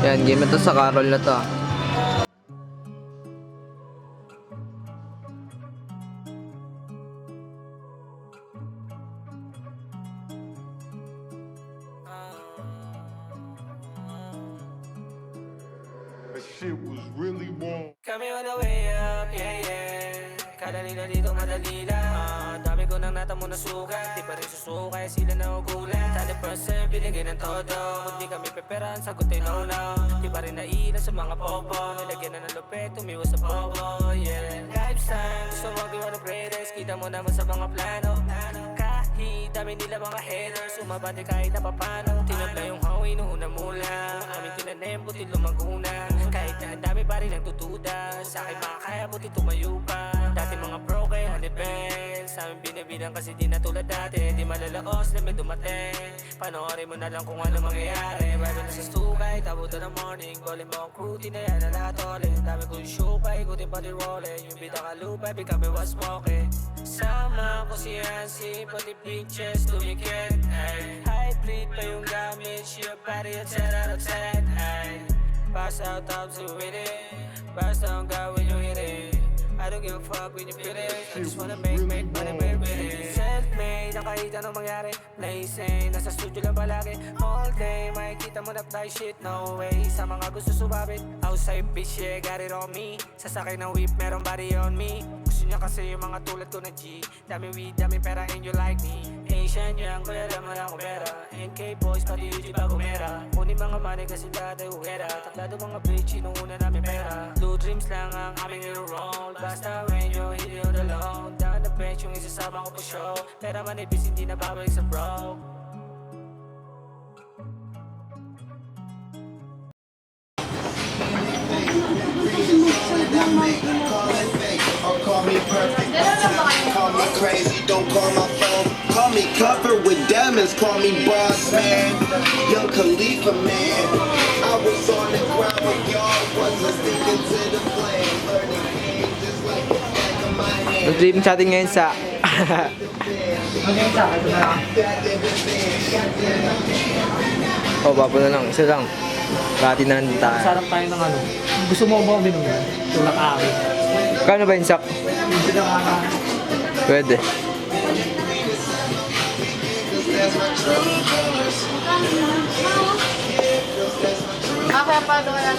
Yan, game ito sa Carol na to. That shit was really warm. Kami on the way up, yeah, yeah. Kadali na dito, madali lang. Dami ko nang natamo na sugat. Di pa rin susukay, sila na ugulan. 100% binigay ng todo. Kung di kami peperan, sagot ay no, no. Di pa rin nailan sa mga popo. Nilagyan na ng lupet, tumiwas sa bobo, yeah. Lifestyle, gusto mo gawa ng greatest. Kita mo naman sa mga plano. Kahit dami nila mga haters, sumabati kahit na papano. Tinabla yung hawi noon na mula. Aming tinanem, buti lumaguna. Kahit na ang dami pa rin ang tutuda. Sa akin makakaya, buti tumayo pa. Dati mga bro kay hanipin. Sa amin binibilang kasi di na tulad dati. Di malalaos na may dumating. Panoorin mo na lang kung ano mangyayari. Bago na sa stukay, tabo to the morning. Bowling mo ang crew, tinaya na lahat ulit. Dami ko yung show pa, ikutin pa di rolling. Yung bida ka lupa, become was smoking. Sama ko si Yancy, pati bitches tumikit. Hybrid pa yung gamit, she a body at 10 out of 10. Pass out top to win it. Pass down God when you hit it. I don't give a fuck when you feel it. I just wanna make money with it. Self-made, na kahit anong mangyari. Blazing, nasa studio lang palagi. All day, makikita mo na fly shit. No way, sa mga gusto sumabit. Outside bitch, yeah, got it on me. Sasakay ng whip, meron body on me. Gusto niya kasi yung mga tulad ko na G. Dami weed, dami pera, and you like me. Asian young, kuya naman ako pera. NK boys, pati UG bago mera. Kunin mga money kasi dati uhera. Tatlado mga bitch, inuuna namin pera. Blue dreams lang ang aming i-roll. Basta when you hit it alone. Down the bench, yung isasama ko po show. Pera manipis, hindi na babalik sa bro. Call me perfect, call me crazy, don't call my phone. Call me covered with diamonds, call me boss man. Young Khalifa man. I was on the ground with y'all, wasn't sticking to the flame. Learning games just like the back of my hand. Nag-dream chatting ngayon sa... Oh, babo na lang. Isa lang. Rati na lang tayo. Sarap tayo ng ano. Gusto mo ba uminom yan? Tulak ari. Kano ba yung sak? Hindi na nga. Pwede. Kaya pa doon na